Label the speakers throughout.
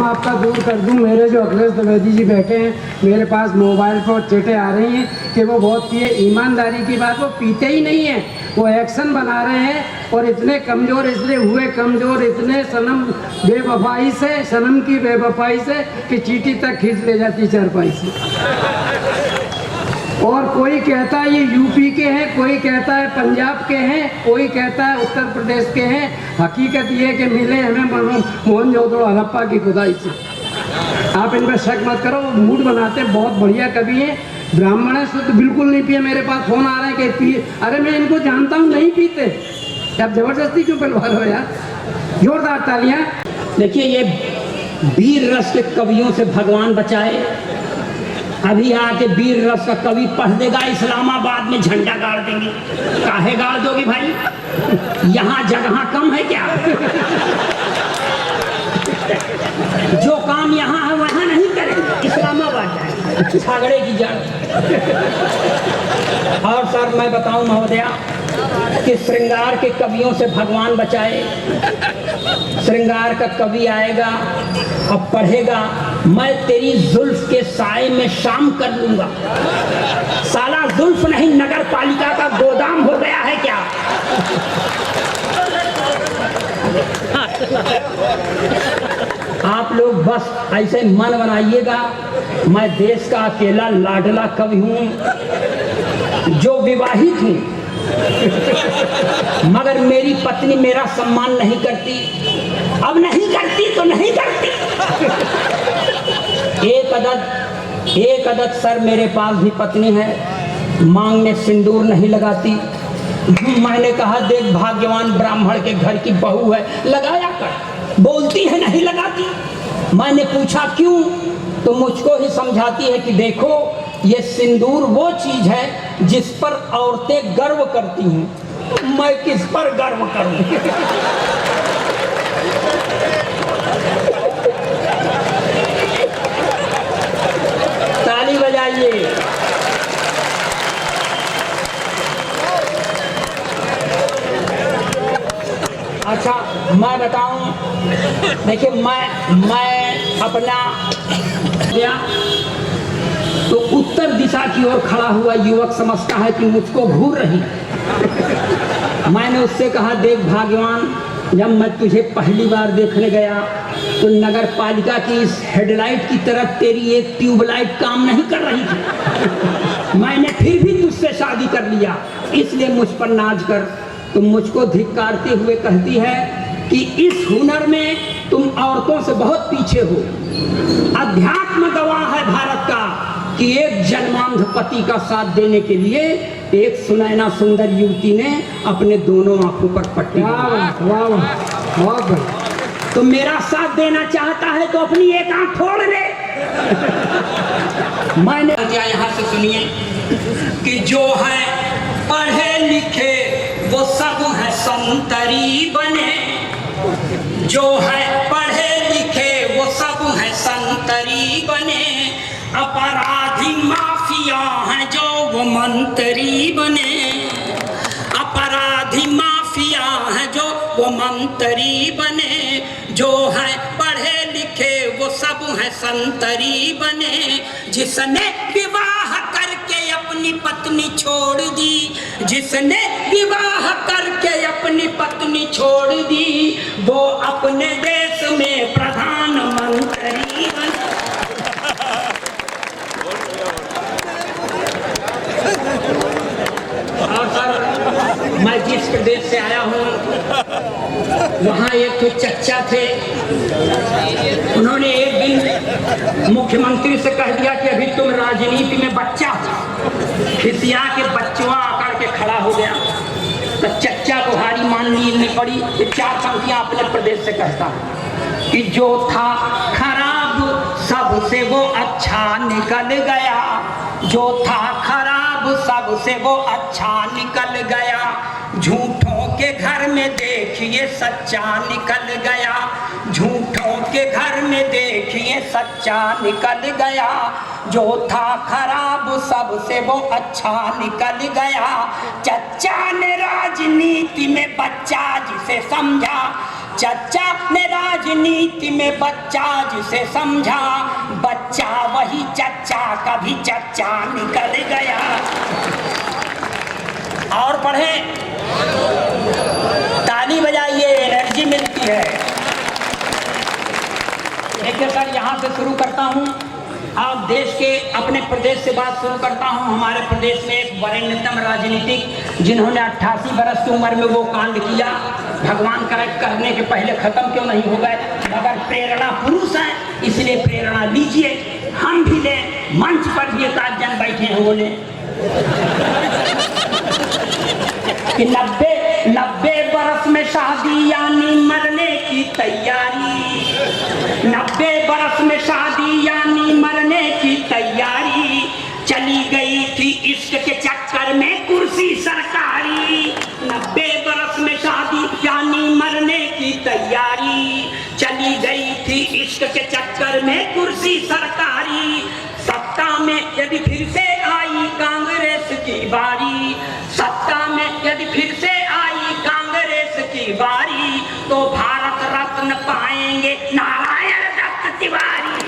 Speaker 1: मैं आपका दूर कर दूं। मेरे जो अखिलेश द्विवेदी जी बैठे हैं, मेरे पास मोबाइल पर चेटें आ रही हैं कि वो बहुत पिए। ईमानदारी की बात, वो पीते ही नहीं है, वो एक्शन बना रहे हैं। और इतने कमज़ोर इसलिए हुए कमज़ोर, इतने सनम बेवफाई से, सनम की बेवफाई से कि चींटी तक खींच ले जाती चारपाई से। और कोई कहता है ये यूपी के हैं, कोई कहता है पंजाब के हैं, कोई कहता है उत्तर प्रदेश के हैं। हकीकत ये कि मिले हमें मोहनजोदड़ो हड़प्पा की खुदाई से। आप इन पर शक मत करो, मूड बनाते, बहुत बढ़िया कवि हैं, ब्राह्मण है, शुद्ध, बिल्कुल नहीं पिए। मेरे पास फोन आ रहे हैं कि पिए। अरे मैं इनको जानता हूँ, नहीं पीते। आप जबरदस्ती क्यों पिलवा रहे हो यार? जोरदार तालियां।
Speaker 2: देखिए, ये वीर रस के कवियों से भगवान बचाए। अभी आके वीर रस का कवि पढ़ देगा, इस्लामाबाद में झंडा गाड़ देंगे। काहे गाड़ दोगे भाई? यहाँ जगह कम है क्या? जो काम यहाँ है वहाँ नहीं करेंगे, इस्लामाबाद जाए, झगड़े की जड़। और सर मैं बताऊं महोदया कि श्रृंगार के कवियों से भगवान बचाए। श्रृंगार का कवि आएगा और पढ़ेगा, मैं तेरी जुल्फ के साए में शाम कर लूंगा। साला जुल्फ नहीं, नगर पालिका का गोदाम हो गया है क्या? आप लोग बस ऐसे मन बनाइएगा, मैं देश का अकेला लाडला कवि हूं जो विवाहित हूं, मगर मेरी पत्नी मेरा सम्मान नहीं करती। अब नहीं करती तो नहीं करती। एक अदद सर मेरे पास भी पत्नी है, मांग में सिंदूर नहीं लगाती। मैंने कहा देख भाग्यवान ब्राह्मण के घर की बहू है, लगाया कर। बोलती है नहीं लगाती। मैंने पूछा क्यों, तो मुझको ही समझाती है कि देखो ये सिंदूर वो चीज है जिस पर औरतें गर्व करती हैं, मैं किस पर गर्व करूं? ताली बजाइए। अच्छा मैं बताऊं, देखिए मैं अपना तो उत्तर दिशा की ओर खड़ा हुआ युवक समझता है कि मुझको घूर रही। मैंने उससे कहा देख भाग्यवान, जब मैं तुझे पहली बार देखने गया तो नगर पालिका की इस हेडलाइट की तरफ तेरी एक ट्यूबलाइट काम नहीं कर रही थी। मैंने फिर भी तुझसे शादी कर लिया, इसलिए मुझ पर नाज कर। तुम मुझको धिक्कारते हुए कहती है कि इस हुनर में तुम औरतों से बहुत पीछे हो। अध्यात्म गवाह है भारत का कि एक जन्मांध पति का साथ देने के लिए एक सुनैना सुंदर युवती ने अपने दोनों आंखों पर पट्टी। तो मेरा साथ देना चाहता है तो अपनी एक आंख फोड़ ले। मैंने यहाँ से सुनिए कि जो है पढ़े लिखे वो सब है संतरी बने। जो है पढ़े लिखे वो सब है संतरी बने। अपराधी माफिया हैं जो वो मंत्री बने। अपराधी माफिया हैं जो वो मंत्री बने। जो है पढ़े लिखे वो सब है संतरी बने। जिसने विवाह करके अपनी पत्नी छोड़ दी, जिसने विवाह करके अपनी पत्नी छोड़ दी, वो अपने देश में प्रधानमंत्री बने। और सर मैं जिस प्रदेश से आया हूँ वहाँ एक तो चच्चा थे, उन्होंने एक दिन मुख्यमंत्री से कह दिया कि अभी तुम राजनीति में बच्चा हो। खिसिया के बच्चवा आकर के खड़ा हो गया तो चच्चा को हारी माननी पड़ी। ये चार पंक्तियां अपने प्रदेश से कहता है कि जो था खराब सबसे वो अच्छा निकल गया। जो था खराब सबसे वो अच्छा निकल गया। झूठों के घर में देखिए सच्चा निकल गया। झूठों के घर में देखिए सच्चा निकल गया। जो था खराब सबसे वो अच्छा निकल गया। चच्चा ने राजनीति में बच्चा जिसे समझा, चच्चा ने राजनीति में बच्चा जिसे समझा, बच्चा वही चच्चा, कभी चच्चा निकल गया। और पढ़े, ताली बजाइए, एनर्जी मिलती है। देखिए सर, यहाँ से शुरू करता हूँ। आप देश के अपने प्रदेश से बात शुरू करता हूँ। हमारे प्रदेश में एक वरिष्ठतम राजनीतिक जिन्होंने 88 बरस की उम्र में वो कांड किया, भगवान करने के पहले खत्म क्यों नहीं हो गए, मगर प्रेरणा पुरुष हैं, इसलिए प्रेरणा लीजिए, हम भी लें। मंच पर भी एक आध जन बैठे हैं, बोले कि 90 बरस में शादी यानी मरने की तैयारी, 90 बरस में शादी यानी मरने की तैयारी, चली गई थी इश्क के चक्कर में कुर्सी सरकारी। 90 बरस में शादी यानी मरने की तैयारी, चली गई थी इश्क के चक्कर में कुर्सी सरकारी। सत्ता में यदि फिर से आई कांग्रेस की बारी, सत्ता में यदि फिर से आई कांग्रेस की बारी, तो भारत रत्न पाएंगे नारायण दत्त तिवारी।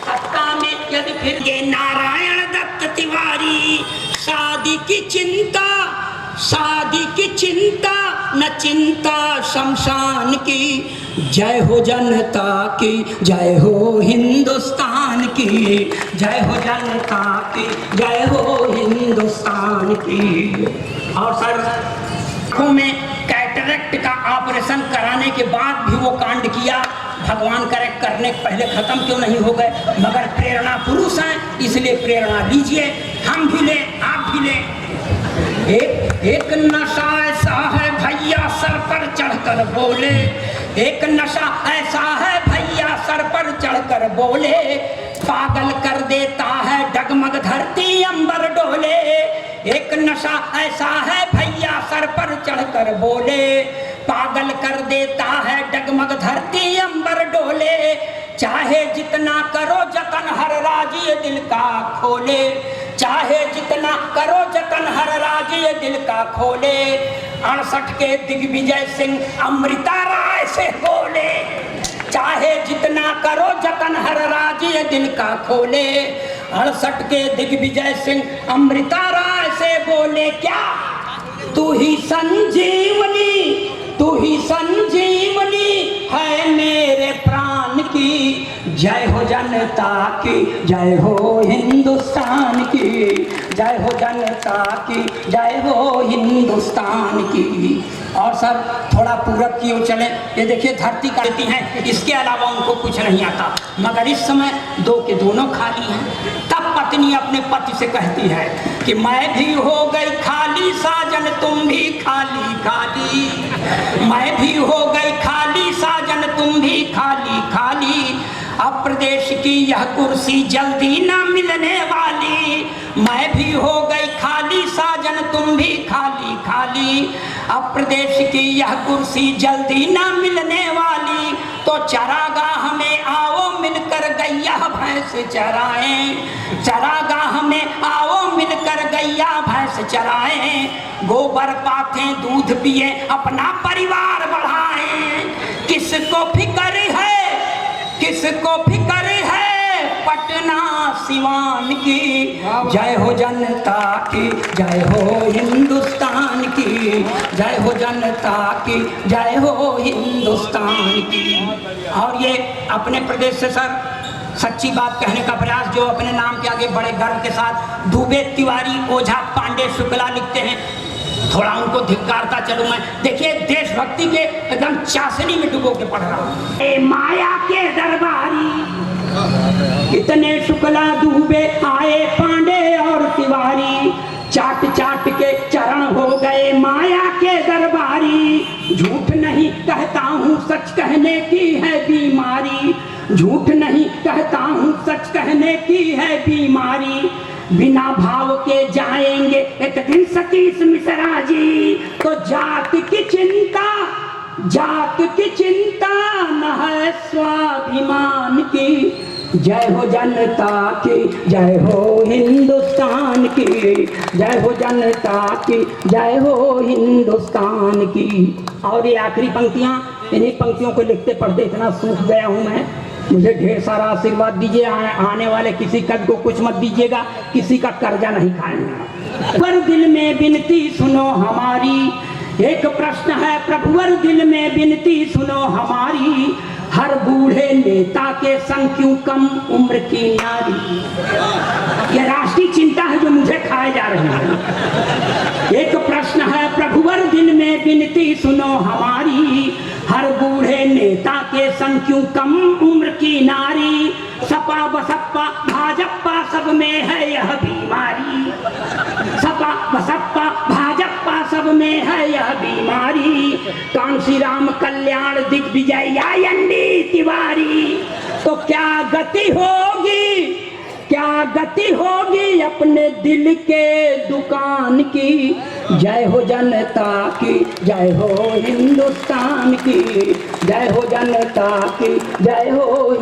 Speaker 2: सत्ता में यदि फिर ये नारायण दत्त तिवारी, शादी की चिंता, शादी की चिंता न चिंता शमशान की, जय हो जनता की, जय हो हिंदुस्तान की, जय हो जनता की, जय हो हिंदुस्तान की। और सर, आँखों में कैटरेक्ट का ऑपरेशन कराने के बाद भी वो कांड किया, भगवान करे करने के पहले खत्म क्यों नहीं हो गए, मगर प्रेरणा पुरुष हैं, इसलिए प्रेरणा लीजिए, हम भी लें, आप भी लें। एक नशा ऐसा है भैया सर पर चढ़कर बोले, एक नशा ऐसा है भैया सर पर चढ़कर बोले, पागल कर देता है डगमग धरती अंबर डोले। एक नशा ऐसा है भैया सर पर चढ़कर बोले, पागल कर देता है डगमग धरती अंबर डोले। चाहे जितना करो जतन हर राज ये दिल का खोले, चाहे जितना करो जतन हर राज ये दिल का खोले। 68 के दिग्विजय सिंह अमृता राय से बोले, चाहे जितना करो जतन हर राज ये दिल का खोले। 68 के दिग्विजय सिंह अमृता राय से बोले, क्या तू ही संजीवनी, तू ही संजीवनी है मेरे प्राण की, जय हो जनता की, जय हो हिंदुस्तान की, जय हो जनता की, जय हो हिंदुस्तान की। और सर, थोड़ा पूरब की ओर चले, ये देखिए धरती काटती हैं, इसके अलावा उनको कुछ नहीं आता, मगर इस समय दो के दोनों खाली हैं। तब पत्नी अपने पति से कहती है कि मैं भी हो गई खाली साजन, तुम भी खाली खाली, मैं भी हो गई खाली साजन, तुम भी खाली खाली। अब प्रदेश की यह कुर्सी जल्दी ना मिलने वाली, मैं भी हो गई खाली साजन, तुम भी खाली खाली। अब प्रदेश की यह कुर्सी जल्दी ना मिलने वाली, तो चरागाह में आओ मिलकर गैया भैंस चराएं, चरागाह में आओ मिलकर गैया भैंस चराएं। गोबर पाथें दूध पिए अपना परिवार बढ़ाएं। किसको फिक्र है, किसको फिक्र है पटना सिवान की, जय हो जनता की, जय हो हिंदुस्तान की, जय हो जनता की, जय हो हिंदुस्तान की। और ये अपने प्रदेश से सर सच्ची बात कहने का प्रयास, जो अपने नाम के आगे बड़े गर्व के साथ दुबे, तिवारी, ओझा, पांडे, शुक्ला लिखते हैं, थोड़ा उनको धिक्कारता चलूं मैं। देखिए देशभक्ति के एकदम चाशनी में डुबो के पढ़ रहा हूँ। ए माया के दरबारी इतने शुक्ला दुबे आए पांडे और तिवारी, चाट चाट के चरण हो गए माया के दरबारी। झूठ नहीं कहता हूँ सच कहने की है बीमारी, झूठ नहीं कहता हूँ सच कहने की है बीमारी। बिना भाव के जाएंगे एक दिन सतीश मिश्रा जी, तो जात की चिंता, जात की चिंता न है स्वाभिमान की, जय हो जनता की, जय हो हिंदुस्तान की, जय हो जनता की, जय हो हिंदुस्तान की। और ये आखिरी पंक्तियां, इन्हीं पंक्तियों को लिखते पढ़ते इतना सूख गया हूं मैं। मुझे ढेर सारा आशीर्वाद दीजिए, आने वाले किसी कवि को कुछ मत दीजिएगा, किसी का कर्जा नहीं खाएंगे। पर दिल में विनती सुनो हमारी, एक प्रश्न है प्रभुवर दिल में विनती सुनो हमारी, हर बूढ़े नेता के संग क्यों कम उम्र की नारी। यह राष्ट्रीय चिंता है जो मुझे खाए जा रही है। एक प्रश्न है प्रभुवर दिल में विनती सुनो हमारी, हर बूढ़े नेता के संग क्यों कम उम्र की नारी। सपा बसपा भाजपा सब में है यह बीमारी, सपा बसपा भाजपा सब में है यह बीमारी। कांशी राम कल्याण दिग्विजय या एनडी तिवारी। तो क्या गति होगी, क्या गति होगी अपने दिल के दुकान की। जय हो जनता की, जय हो हिंदुस्तान की, जय हो जनता की, जय हो